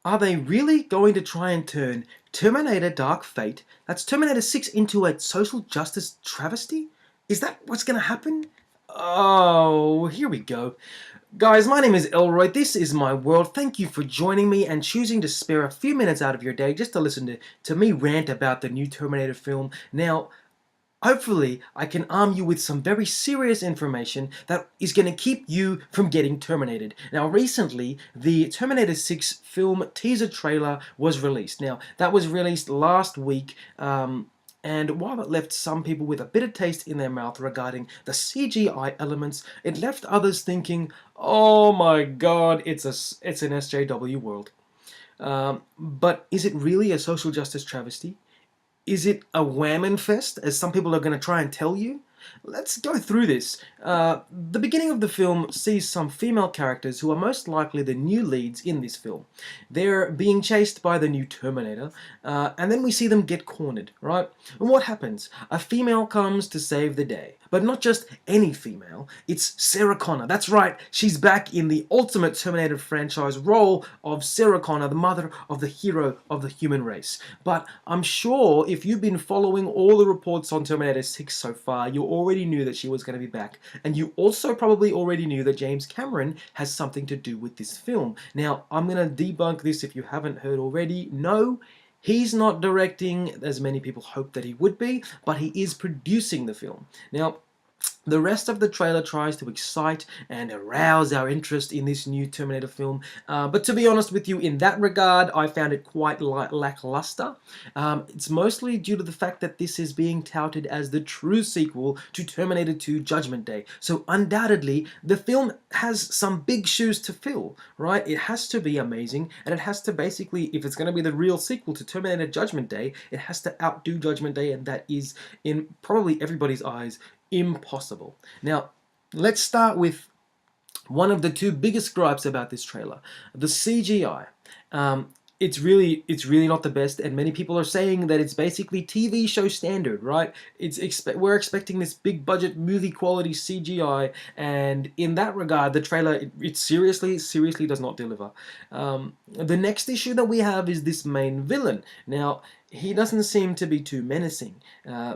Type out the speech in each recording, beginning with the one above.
Are they really going to try and turn Terminator Dark Fate, that's Terminator 6, into a social justice travesty? Is that what's going to happen? Oh, here we go. Guys, my name is Elroy, this is my world. Thank you for joining me and choosing to spare a few minutes out of your day just to listen to me rant about the new Terminator film. Now, hopefully, I can arm you with some very serious information that is going to keep you from getting terminated. Now, recently, the Terminator 6 film teaser trailer was released. Now, that was released last week, and while it left some people with a bitter taste in their mouth regarding the CGI elements, it left others thinking, oh my god, it's an SJW world. But is it really a social justice travesty? Is it a whammon fest, as some people are going to try and tell you? Let's go through this. The beginning of the film sees some female characters who are most likely the new leads in this film. They're being chased by the new Terminator, and then we see them get cornered, right? And what happens? A female comes to save the day. But not just any female, it's Sarah Connor. That's right, she's back in the ultimate Terminator franchise role of Sarah Connor, the mother of the hero of the human race. But I'm sure if you've been following all the reports on Terminator 6 so far, you already knew that she was going to be back. And you also probably already knew that James Cameron has something to do with this film. Now, I'm going to debunk this if you haven't heard already. No, he's not directing, as many people hoped that he would be, but he is producing the film. Now, the rest of the trailer tries to excite and arouse our interest in this new Terminator film, but to be honest with you, in that regard, I found it quite lackluster. It's mostly due to the fact that this is being touted as the true sequel to Terminator 2 Judgment Day. So undoubtedly, the film has some big shoes to fill, right? It has to be amazing, and it has to basically, if it's going to be the real sequel to Terminator Judgment Day, it has to outdo Judgment Day, and that is, in probably everybody's eyes, impossible. Now, let's start with one of the two biggest gripes about this trailer, the CGI. It's really not the best, and many people are saying that it's basically TV show standard, right? We're expecting this big budget movie quality CGI, and in that regard, the trailer it seriously does not deliver. The next issue that we have is this main villain. Now, he doesn't seem to be too menacing.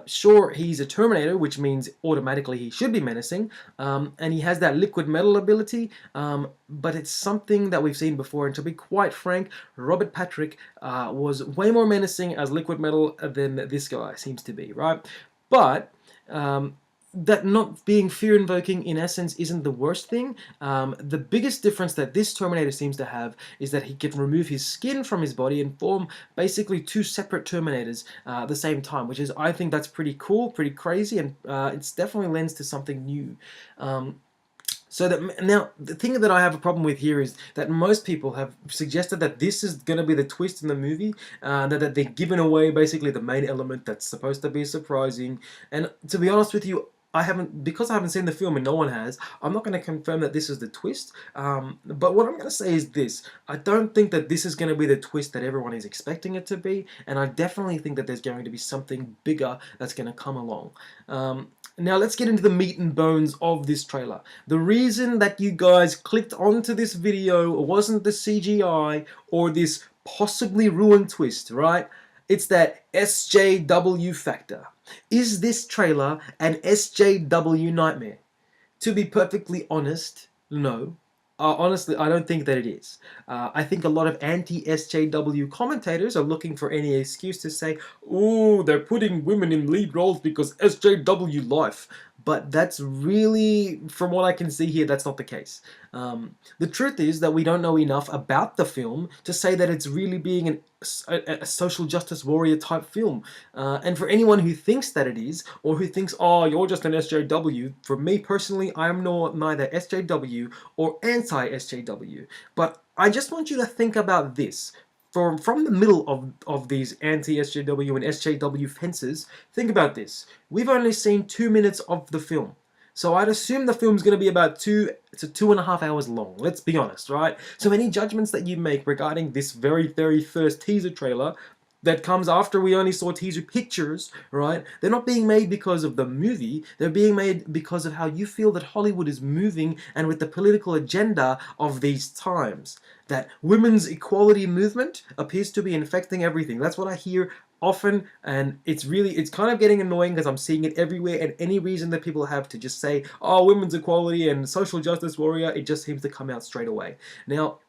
Sure, he's a Terminator, which means automatically he should be menacing, and he has that liquid metal ability, but it's something that we've seen before, and to be quite frank, Robert Patrick was way more menacing as liquid metal than this guy seems to be, right? But that not being fear-invoking in essence isn't the worst thing. The biggest difference that this Terminator seems to have is that he can remove his skin from his body and form basically two separate Terminators at the same time, which is, I think that's pretty cool, pretty crazy, and it's definitely lends to something new. So that now, the thing that I have a problem with here is that most people have suggested that this is going to be the twist in the movie, that they're giving away basically the main element that's supposed to be surprising. And to be honest with you, because I haven't seen the film and no one has, I'm not going to confirm that this is the twist, but what I'm going to say is this: I don't think that this is going to be the twist that everyone is expecting it to be, and I definitely think that there's going to be something bigger that's going to come along. Now let's get into the meat and bones of this trailer. The reason that you guys clicked onto this video wasn't the CGI or this possibly ruined twist, right? It's that SJW factor. Is this trailer an SJW nightmare? To be perfectly honest, no. Honestly, I don't think that it is. I think a lot of anti-SJW commentators are looking for any excuse to say, "Ooh, they're putting women in lead roles because SJW life." But that's really, from what I can see here, that's not the case. The truth is that we don't know enough about the film to say that it's really being a social justice warrior type film. And for anyone who thinks that it is, or who thinks, oh, you're just an SJW, for me personally, I am neither SJW or anti-SJW. But I just want you to think about this. From the middle of these anti-SJW and SJW fences, think about this. We've only seen 2 minutes of the film. So I'd assume the film's going to be about 2 to 2.5 hours long. Let's be honest, right? So any judgments that you make regarding this very first teaser trailer, that comes after we only saw teaser pictures, right? They're not being made because of the movie. They're being made because of how you feel that Hollywood is moving and with the political agenda of these times. That women's equality movement appears to be infecting everything. That's what I hear often, and it's kind of getting annoying because I'm seeing it everywhere, and any reason that people have to just say, oh, women's equality and social justice warrior, it just seems to come out straight away. Now,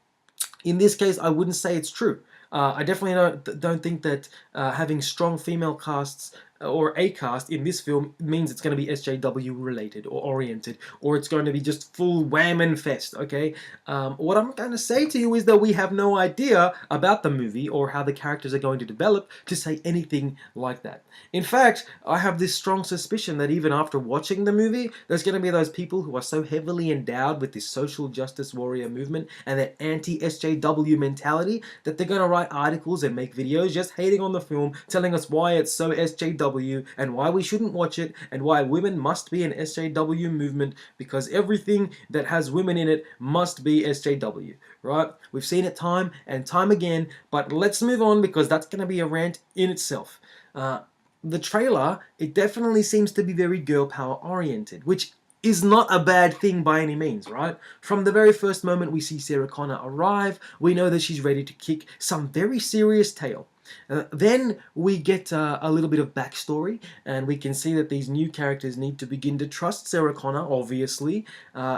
in this case, I wouldn't say it's true. I definitely don't think that having strong female casts or a cast in this film means it's going to be SJW related or oriented, or it's going to be just full wham and fest, okay? What I'm going to say to you is that we have no idea about the movie or how the characters are going to develop to say anything like that. In fact, I have this strong suspicion that even after watching the movie, there's going to be those people who are so heavily endowed with this social justice warrior movement and that anti-SJW mentality that they're going to write articles and make videos just hating on the film, telling us why it's so SJW and why we shouldn't watch it and why women must be an SJW movement because everything that has women in it must be SJW, right? We've seen it time and time again, but let's move on because that's going to be a rant in itself. The trailer, it definitely seems to be very girl power oriented, which is not a bad thing by any means, right? From the very first moment we see Sarah Connor arrive, we know that she's ready to kick some very serious tail. Then we get a little bit of backstory, and we can see that these new characters need to begin to trust Sarah Connor, obviously.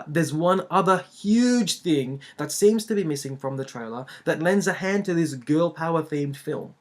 There's one other huge thing that seems to be missing from the trailer that lends a hand to this girl power themed film.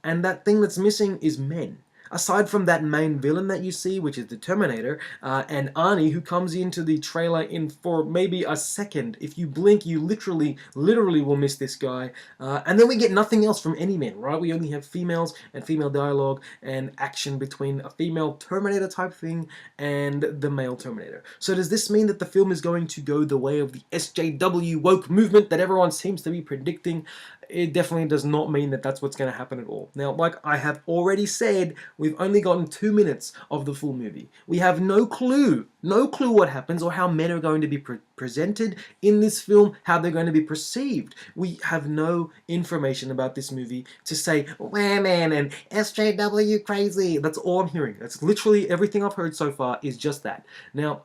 And that thing that's missing is men. Aside from that main villain that you see, which is the Terminator, and Arnie, who comes into the trailer in for maybe a second. If you blink, you literally will miss this guy. And then we get nothing else from any men, right? We only have females and female dialogue and action between a female Terminator type thing and the male Terminator. So does this mean that the film is going to go the way of the SJW woke movement that everyone seems to be predicting? It definitely does not mean that that's what's going to happen at all. Now, like I have already said, we've only gotten 2 minutes of the full movie. We have no clue what happens or how men are going to be presented in this film, how they're going to be perceived. We have no information about this movie to say, women and SJW crazy. That's all I'm hearing. That's literally everything I've heard so far is just that. Now,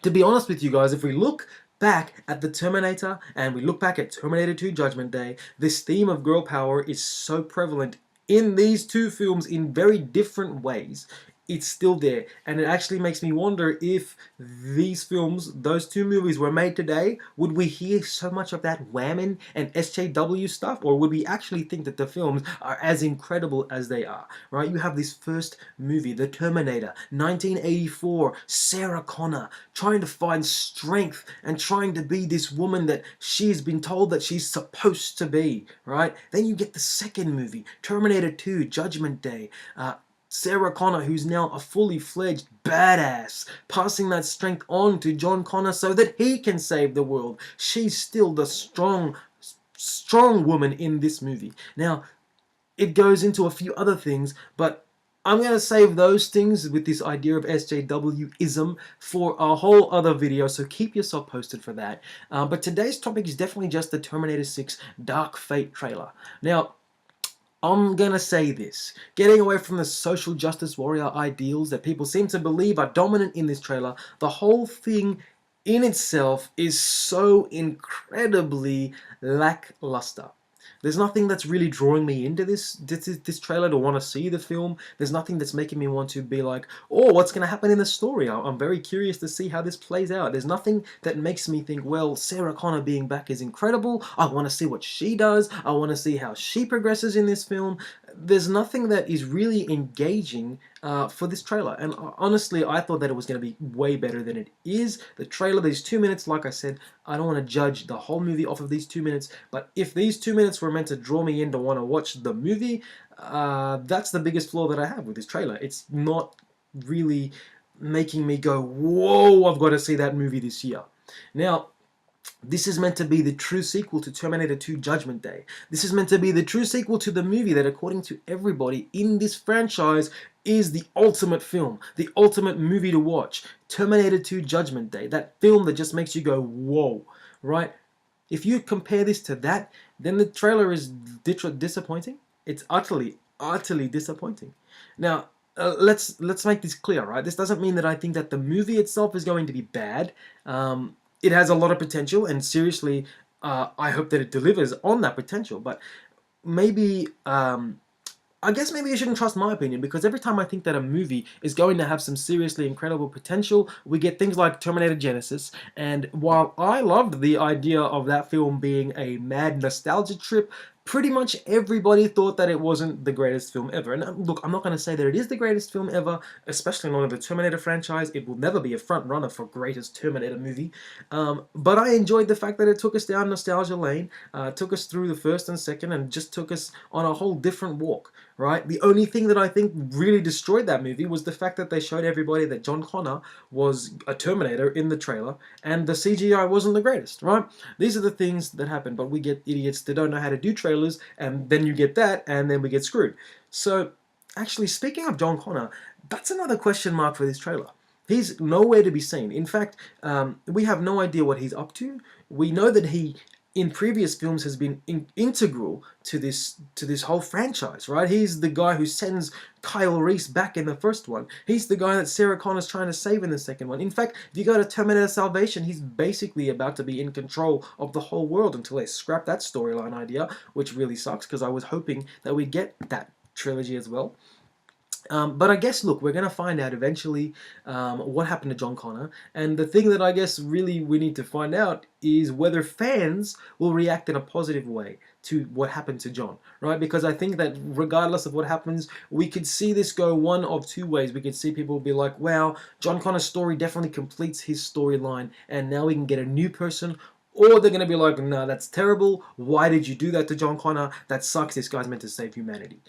to be honest with you guys, if we look back at the Terminator and we look back at Terminator 2 Judgment Day, this theme of girl power is so prevalent in these two films in very different ways. It's still there, and it actually makes me wonder if these films, those two movies were made today, would we hear so much of that whamming and SJW stuff, or would we actually think that the films are as incredible as they are, right? You have this first movie, The Terminator, 1984, Sarah Connor, trying to find strength and trying to be this woman that she's been told that she's supposed to be, right? Then you get the second movie, Terminator 2, Judgment Day, Sarah Connor, who's now a fully fledged badass, passing that strength on to John Connor so that he can save the world. She's still the strong woman in this movie. Now, it goes into a few other things, but I'm going to save those things with this idea of SJW-ism for a whole other video, so keep yourself posted for that. But today's topic is definitely just the Terminator 6 Dark Fate trailer. Now, I'm gonna say this, getting away from the social justice warrior ideals that people seem to believe are dominant in this trailer, the whole thing in itself is so incredibly lackluster. There's nothing that's really drawing me into this trailer to want to see the film. There's nothing that's making me want to be like, oh, what's going to happen in the story? I'm very curious to see how this plays out. There's nothing that makes me think, well, Sarah Connor being back is incredible. I want to see what she does. I want to see how she progresses in this film. There's nothing that is really engaging for this trailer. And honestly, I thought that it was going to be way better than it is. The trailer, these 2 minutes, like I said, I don't want to judge the whole movie off of these 2 minutes, but if these 2 minutes were meant to draw me in to want to watch the movie, that's the biggest flaw that I have with this trailer. It's not really making me go, whoa, I've got to see that movie this year. Now, this is meant to be the true sequel to Terminator 2 Judgment Day. This is meant to be the true sequel to the movie that, according to everybody in this franchise, is the ultimate film, the ultimate movie to watch. Terminator 2 Judgment Day, that film that just makes you go, whoa, right? If you compare this to that, then the trailer is disappointing. It's utterly disappointing. Now, let's make this clear, right? This doesn't mean that I think that the movie itself is going to be bad. It has a lot of potential, and seriously, I hope that it delivers on that potential. But maybe I guess maybe you shouldn't trust my opinion, because every time I think that a movie is going to have some seriously incredible potential, we get things like Terminator Genesis. And while I loved the idea of that film being a mad nostalgia trip, pretty much everybody thought that it wasn't the greatest film ever. And look, I'm not going to say that it is the greatest film ever, especially not in the Terminator franchise. It will never be a front runner for greatest Terminator movie. But I enjoyed the fact that it took us down nostalgia lane, took us through the first and second, and just took us on a whole different walk. Right? The only thing that I think really destroyed that movie was the fact that they showed everybody that John Connor was a Terminator in the trailer, and the CGI wasn't the greatest, right? These are the things that happen, but we get idiots that don't know how to do trailers, and then you get that, and then we get screwed. So, actually, speaking of John Connor, that's another question mark for this trailer. He's nowhere to be seen. In fact, we have no idea what he's up to. We know that he, in previous films, has been integral to this whole franchise, right? He's the guy who sends Kyle Reese back in the first one. He's the guy that Sarah Connor's trying to save in the second one. In fact, if you go to Terminator Salvation, he's basically about to be in control of the whole world until they scrap that storyline idea, which really sucks, because I was hoping that we'd get that trilogy as well. But I guess, look, we're going to find out eventually what happened to John Connor. And the thing that I guess really we need to find out is whether fans will react in a positive way to what happened to John, right? Because I think that regardless of what happens, we could see this go one of two ways. We could see people be like, wow, John Connor's story definitely completes his storyline, and now we can get a new person. Or they're going to be like, no, that's terrible. Why did you do that to John Connor? That sucks. This guy's meant to save humanity.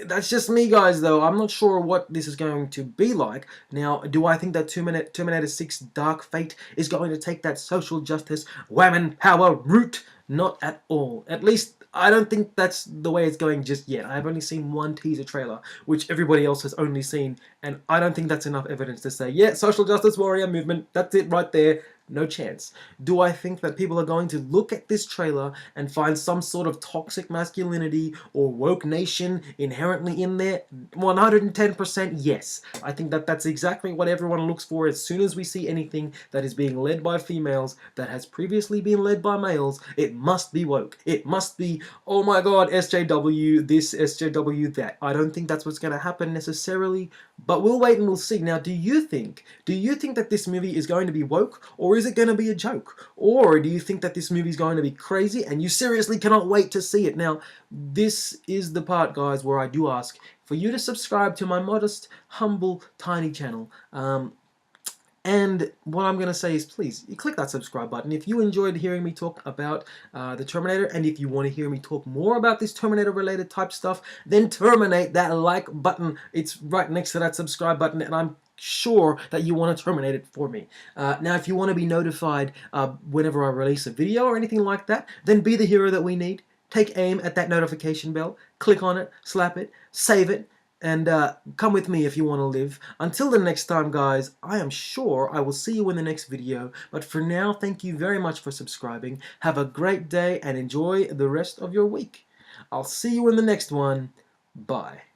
That's just me, guys, though. I'm not sure what this is going to be like. Now, do I think that Terminator 6 Dark Fate is going to take that social justice, women power route? Not at all. At least, I don't think that's the way it's going just yet. I've only seen one teaser trailer, which everybody else has only seen, and I don't think that's enough evidence to say, yeah, social justice warrior movement, that's it right there. No chance. Do I think that people are going to look at this trailer and find some sort of toxic masculinity or woke nation inherently in there? 110% yes. I think that that's exactly what everyone looks for as soon as we see anything that is being led by females that has previously been led by males. It must be woke. It must be, oh my god, SJW this, SJW that. I don't think that's what's going to happen necessarily, but we'll wait and we'll see. Now, do you think that this movie is going to be woke, or is it going to be a joke? Or do you think that this movie is going to be crazy and you seriously cannot wait to see it? Now, this is the part, guys, where I do ask for you to subscribe to my modest, humble, tiny channel. And what I'm going to say is, please, you click that subscribe button. If you enjoyed hearing me talk about the Terminator, and if you want to hear me talk more about this Terminator-related type stuff, then terminate that like button. It's right next to that subscribe button, and I'm sure that you want to terminate it for me. Now, if you want to be notified whenever I release a video or anything like that, then be the hero that we need. Take aim at that notification bell, click on it, slap it, save it, and come with me if you want to live. Until the next time, guys, I am sure I will see you in the next video. But for now, thank you very much for subscribing. Have a great day and enjoy the rest of your week. I'll see you in the next one. Bye.